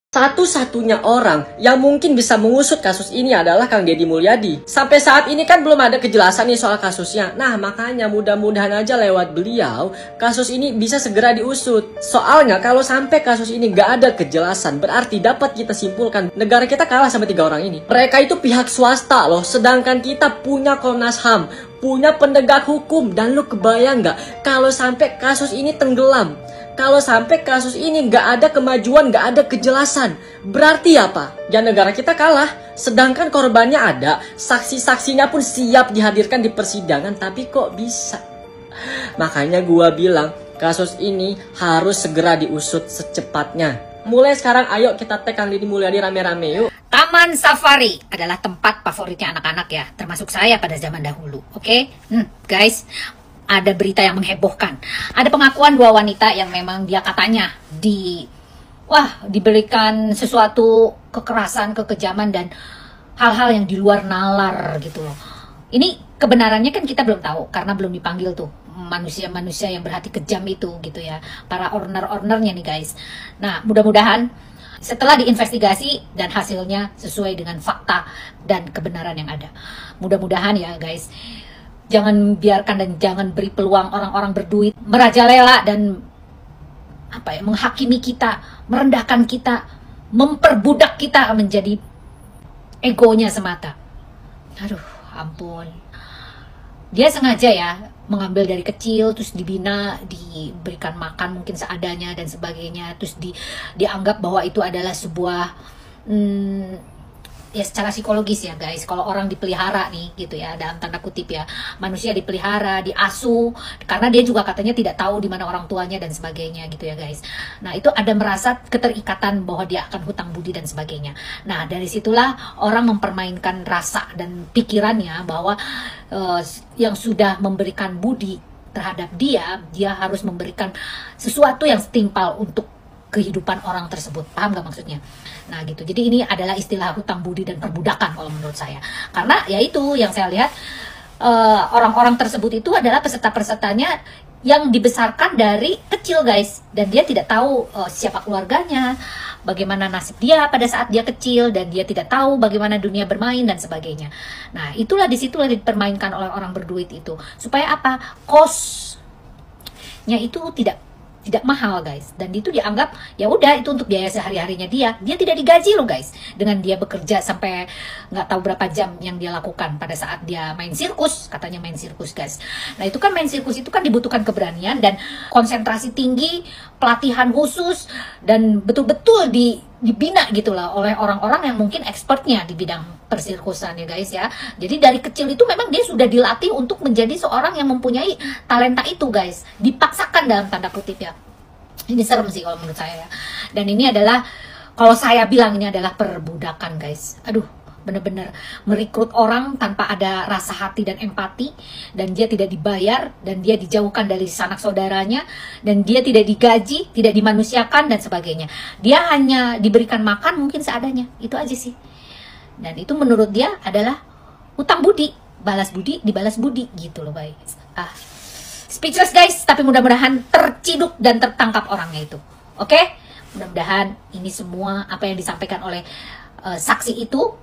Satu-satunya orang yang mungkin bisa mengusut kasus ini adalah Kang Deddy Mulyadi. Sampai saat ini kan belum ada kejelasan nih soal kasusnya. Nah, makanya mudah-mudahan aja lewat beliau kasus ini bisa segera diusut. Soalnya kalau sampai kasus ini nggak ada kejelasan, berarti dapat kita simpulkan negara kita kalah sama 3 orang ini. Mereka itu pihak swasta loh, sedangkan kita punya Komnas HAM, punya penegak hukum. Dan lu kebayang nggak kalau sampai kasus ini tenggelam? Kalau sampai kasus ini nggak ada kemajuan, nggak ada kejelasan, berarti apa? Ya negara kita kalah. Sedangkan korbannya ada, saksi-saksinya pun siap dihadirkan di persidangan, tapi kok bisa? Makanya gua bilang, kasus ini harus segera diusut secepatnya. Mulai sekarang ayo kita tag Kang Deddy Mulyadi rame-rame yuk. Taman Safari adalah tempat favoritnya anak-anak ya, termasuk saya pada zaman dahulu. Oke? Guys, ada berita yang menghebohkan. Ada pengakuan 2 wanita yang memang dia katanya diberikan sesuatu kekerasan, kekejaman dan hal-hal yang di luar nalar gitu loh. Ini kebenarannya kan kita belum tahu karena belum dipanggil tuh manusia-manusia yang berhati kejam itu gitu ya. Para owner-ownernya nih guys. Nah, mudah-mudahan setelah diinvestigasi dan hasilnya sesuai dengan fakta dan kebenaran yang ada. Mudah-mudahan ya guys. Jangan biarkan dan jangan beri peluang orang-orang berduit merajalela dan menghakimi kita, merendahkan kita, memperbudak kita menjadi egonya semata. Aduh, ampun. Dia sengaja ya mengambil dari kecil, terus dibina, diberikan makan mungkin seadanya dan sebagainya, terus dianggap bahwa itu adalah sebuah ya secara psikologis ya guys, kalau orang dipelihara nih gitu ya, dalam tanda kutip ya, manusia dipelihara, diasuh, karena dia juga katanya tidak tahu di mana orang tuanya dan sebagainya gitu ya guys. Nah itu ada merasa keterikatan bahwa dia akan hutang budi dan sebagainya. Nah dari situlah orang mempermainkan rasa dan pikirannya bahwa yang sudah memberikan budi terhadap dia harus memberikan sesuatu yang setimpal untuk kehidupan orang tersebut. Paham gak maksudnya? Nah gitu. Jadi ini adalah istilah hutang budi dan perbudakan kalau menurut saya. Karena ya itu yang saya lihat, orang-orang tersebut itu adalah peserta-pesertanya yang dibesarkan dari kecil guys. Dan dia tidak tahu siapa keluarganya, bagaimana nasib dia pada saat dia kecil, dan dia tidak tahu bagaimana dunia bermain dan sebagainya. Nah itulah disitulah dipermainkan oleh orang berduit itu. Supaya apa? Kosnya itu tidak mahal guys, dan itu dianggap ya udah itu untuk biaya sehari-harinya dia tidak digaji loh guys, dengan dia bekerja sampai nggak tahu berapa jam yang dia lakukan pada saat dia main sirkus, katanya main sirkus guys. Nah itu kan main sirkus itu kan dibutuhkan keberanian dan konsentrasi tinggi, pelatihan khusus, dan betul-betul dibina gitu lah oleh orang-orang yang mungkin expertnya di bidang persirkusan ya guys ya. Jadi dari kecil itu memang dia sudah dilatih untuk menjadi seorang yang mempunyai talenta itu guys, dipaksakan dalam tanda kutip ya. Ini serem sih kalau menurut saya ya. Dan ini adalah, kalau saya bilang ini adalah perbudakan guys. Aduh, bener-bener merekrut orang tanpa ada rasa hati dan empati, dan dia tidak dibayar, dan dia dijauhkan dari sanak saudaranya, dan dia tidak digaji, tidak dimanusiakan dan sebagainya. Dia hanya diberikan makan mungkin seadanya, itu aja sih. Dan itu menurut dia adalah hutang budi, balas budi dibalas budi gitu loh guys. Speechless guys, tapi mudah-mudahan terciduk dan tertangkap orangnya itu. Oke? Mudah-mudahan ini semua apa yang disampaikan oleh saksi itu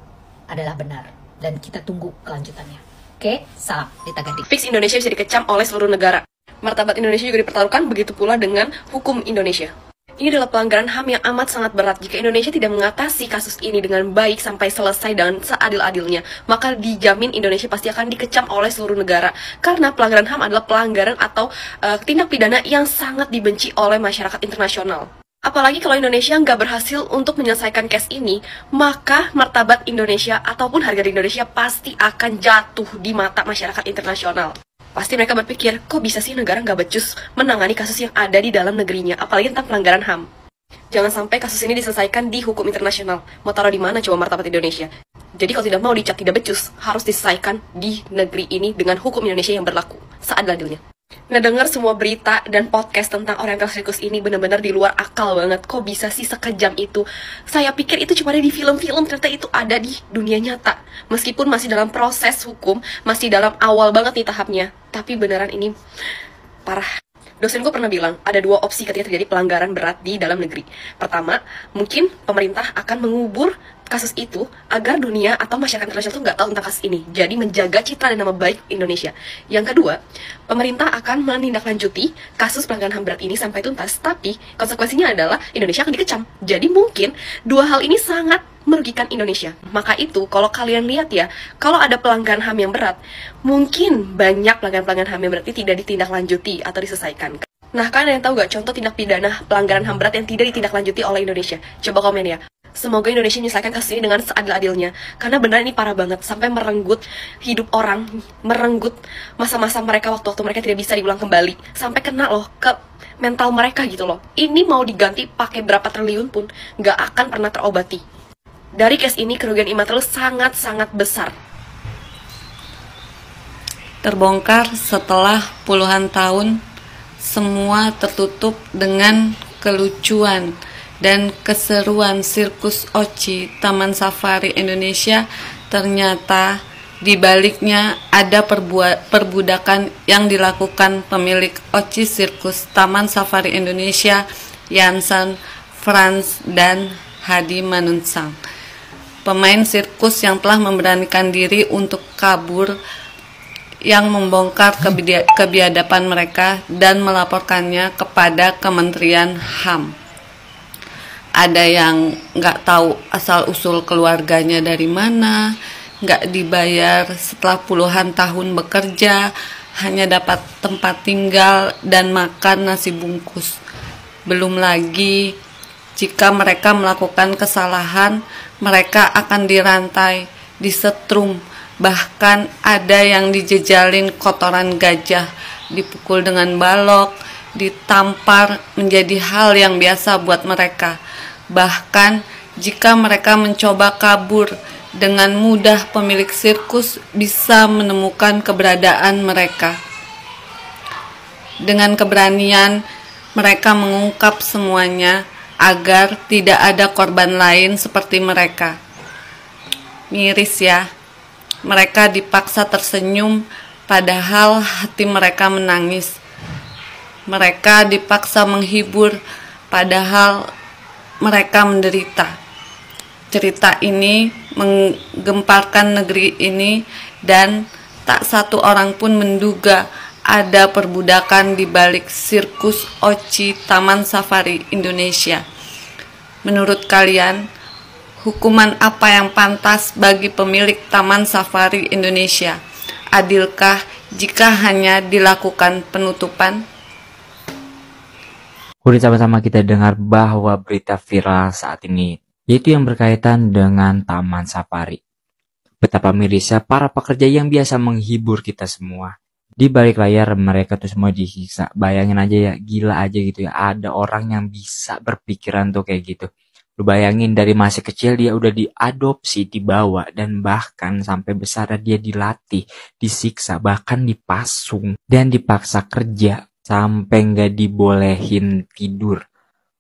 adalah benar, dan kita tunggu kelanjutannya. Oke? Salam Dita Gading. Fix Indonesia bisa dikecam oleh seluruh negara. Martabat Indonesia juga dipertaruhkan, begitu pula dengan hukum Indonesia. Ini adalah pelanggaran HAM yang amat sangat berat. Jika Indonesia tidak mengatasi kasus ini dengan baik sampai selesai dan seadil-adilnya, maka dijamin Indonesia pasti akan dikecam oleh seluruh negara. Karena pelanggaran HAM adalah pelanggaran atau tindak pidana yang sangat dibenci oleh masyarakat internasional. Apalagi kalau Indonesia nggak berhasil untuk menyelesaikan case ini, maka martabat Indonesia ataupun harga diri Indonesia pasti akan jatuh di mata masyarakat internasional. Pasti mereka berpikir, kok bisa sih negara nggak becus menangani kasus yang ada di dalam negerinya, apalagi tentang pelanggaran HAM. Jangan sampai kasus ini diselesaikan di hukum internasional. Mau taruh di mana coba martabat Indonesia? Jadi kalau tidak mau dicap tidak becus, harus diselesaikan di negeri ini dengan hukum Indonesia yang berlaku seadil-adilnya. Ngedenger semua berita dan podcast tentang Oriental Circus ini benar-benar di luar akal banget. Kok bisa sih sekejam itu? Saya pikir itu cuma ada di film-film, ternyata itu ada di dunia nyata. Meskipun masih dalam proses hukum, masih dalam awal banget nih tahapnya, tapi beneran ini parah. Dosenku pernah bilang, ada dua opsi ketika terjadi pelanggaran berat di dalam negeri. Pertama, mungkin pemerintah akan mengubur kasus itu agar dunia atau masyarakat internasional itu nggak tahu tentang kasus ini. Jadi menjaga citra dan nama baik Indonesia. Yang kedua, pemerintah akan menindaklanjuti kasus pelanggaran HAM berat ini sampai tuntas, tapi konsekuensinya adalah Indonesia akan dikecam. Jadi mungkin dua hal ini sangat merugikan Indonesia. Maka itu, kalau kalian lihat ya, kalau ada pelanggaran HAM yang berat, mungkin banyak pelanggaran-pelanggaran HAM yang berat ini tidak ditindaklanjuti atau diselesaikan. Nah, kalian ada yang tahu gak contoh tindak pidana pelanggaran HAM berat yang tidak ditindaklanjuti oleh Indonesia? Coba komen ya. Semoga Indonesia menyelesaikan kasus ini dengan seadil-adilnya. Karena beneran ini parah banget, sampai merenggut hidup orang, merenggut masa-masa mereka waktu-waktu mereka tidak bisa diulang kembali. Sampai kena loh ke mental mereka gitu loh. Ini mau diganti pakai berapa triliun pun nggak akan pernah terobati. Dari case ini kerugian imaterial sangat-sangat besar. Terbongkar setelah puluhan tahun, semua tertutup dengan kelucuan dan keseruan sirkus Oci Taman Safari Indonesia. Ternyata di baliknya ada perbudakan yang dilakukan pemilik Oci Sirkus Taman Safari Indonesia, Jansen, Frans, dan Hadi Manunsang. Pemain sirkus yang telah memberanikan diri untuk kabur, yang membongkar kebiadaban mereka dan melaporkannya kepada Kementerian HAM. Ada yang nggak tahu asal-usul keluarganya dari mana, nggak dibayar setelah puluhan tahun bekerja, hanya dapat tempat tinggal dan makan nasi bungkus. Belum lagi, jika mereka melakukan kesalahan, mereka akan dirantai, disetrum, bahkan ada yang dijejalin kotoran gajah, dipukul dengan balok, ditampar menjadi hal yang biasa buat mereka. Bahkan jika mereka mencoba kabur, dengan mudah pemilik sirkus bisa menemukan keberadaan mereka. Dengan keberanian, mereka mengungkap semuanya agar tidak ada korban lain seperti mereka. Miris ya, mereka dipaksa tersenyum padahal hati mereka menangis. Mereka dipaksa menghibur padahal mereka menderita. Cerita ini menggemparkan negeri ini dan tak satu orang pun menduga ada perbudakan di balik sirkus Oci Taman Safari Indonesia. Menurut kalian, hukuman apa yang pantas bagi pemilik Taman Safari Indonesia? Adilkah jika hanya dilakukan penutupan? Mari sama-sama kita dengar bahwa berita viral saat ini, yaitu yang berkaitan dengan Taman Safari. Betapa mirisnya para pekerja yang biasa menghibur kita semua. Di balik layar mereka tuh semua disiksa. Bayangin aja ya, gila aja gitu ya. Ada orang yang bisa berpikiran tuh kayak gitu. Lu bayangin dari masih kecil dia udah diadopsi, dibawa, dan bahkan sampai besar dia dilatih, disiksa, bahkan dipasung, dan dipaksa kerja sampai nggak dibolehin tidur.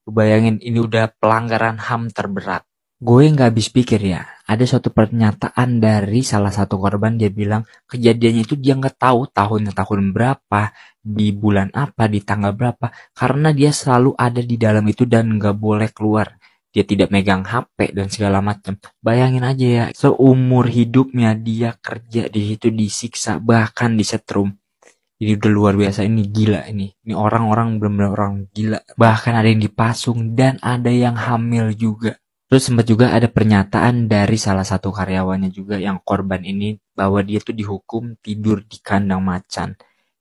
Lu bayangin ini udah pelanggaran HAM terberat. Gue nggak habis pikir ya, ada suatu pernyataan dari salah satu korban, dia bilang kejadiannya itu dia nggak tahu tahun berapa, di bulan apa, di tanggal berapa, karena dia selalu ada di dalam itu dan nggak boleh keluar. Dia tidak megang HP dan segala macam. Bayangin aja ya, seumur hidupnya dia kerja di situ, disiksa, bahkan disetrum. Ini udah luar biasa, ini gila ini. Ini orang-orang benar-benar orang gila. Bahkan ada yang dipasung dan ada yang hamil juga. Terus sempat juga ada pernyataan dari salah satu karyawannya juga yang korban ini, bahwa dia tuh dihukum tidur di kandang macan.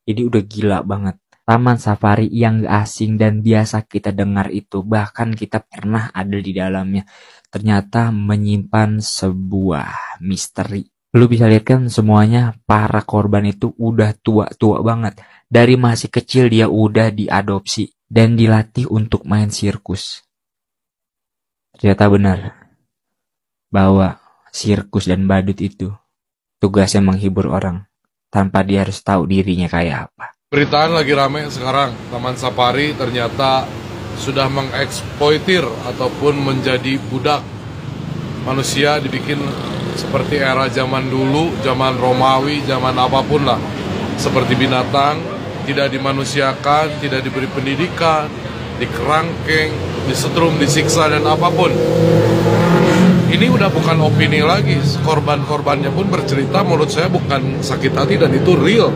Jadi udah gila banget. Taman Safari yang gak asing dan biasa kita dengar itu, bahkan kita pernah ada di dalamnya, ternyata menyimpan sebuah misteri. Lu bisa lihat kan semuanya, para korban itu udah tua-tua banget. Dari masih kecil dia udah diadopsi dan dilatih untuk main sirkus. Ternyata benar bahwa sirkus dan badut itu tugasnya menghibur orang tanpa dia harus tahu dirinya kayak apa. Beritaan lagi rame sekarang, Taman Safari ternyata sudah mengeksploitir ataupun menjadi budak manusia, dibikin seperti era zaman dulu, zaman Romawi, zaman apapun lah. Seperti binatang, tidak dimanusiakan, tidak diberi pendidikan, dikerangkeng, disetrum, disiksa, dan apapun. Ini udah bukan opini lagi, korban-korbannya pun bercerita, menurut saya bukan sakit hati dan itu real.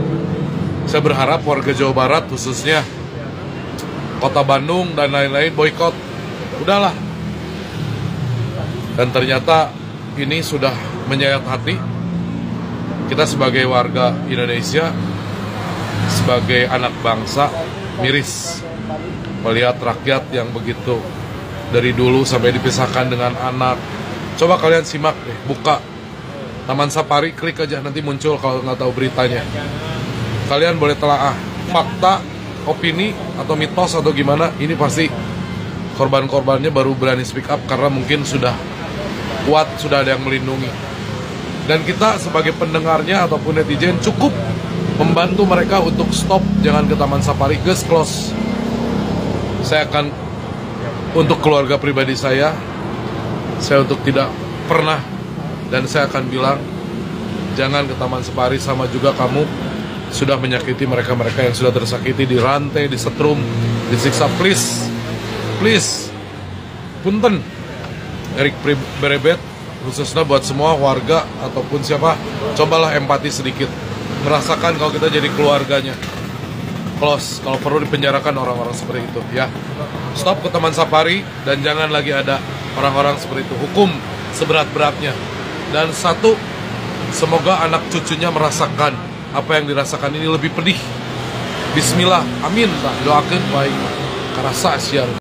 Saya berharap warga Jawa Barat, khususnya Kota Bandung dan lain-lain, boykot. Udahlah. Dan ternyata ini sudah menyayat hati. Kita sebagai warga Indonesia, sebagai anak bangsa, miris melihat rakyat yang begitu dari dulu sampai dipisahkan dengan anak. Coba kalian simak deh, buka Taman Safari, klik aja, nanti muncul kalau nggak tahu beritanya. Kalian boleh telaah fakta, opini, atau mitos atau gimana. Ini pasti korban-korbannya baru berani speak up karena mungkin sudah kuat, sudah ada yang melindungi. Dan kita sebagai pendengarnya ataupun netizen cukup membantu mereka untuk stop, jangan ke Taman Safari, guys, close. Saya akan, untuk keluarga pribadi saya untuk tidak pernah, dan saya akan bilang jangan ke Taman Safari. Sama juga kamu sudah menyakiti mereka-mereka yang sudah tersakiti, dirantai, disetrum, disiksa. Please, please, punten, Erik Berebet, khususnya buat semua warga ataupun siapa, cobalah empati sedikit, merasakan kalau kita jadi keluarganya. Close, kalau perlu dipenjarakan orang-orang seperti itu, ya. Stop ke Taman Safari, dan jangan lagi ada orang-orang seperti itu. Hukum seberat-beratnya. Dan satu, semoga anak cucunya merasakan apa yang dirasakan ini lebih pedih. Bismillah, amin. Doakan baik, karasa siang.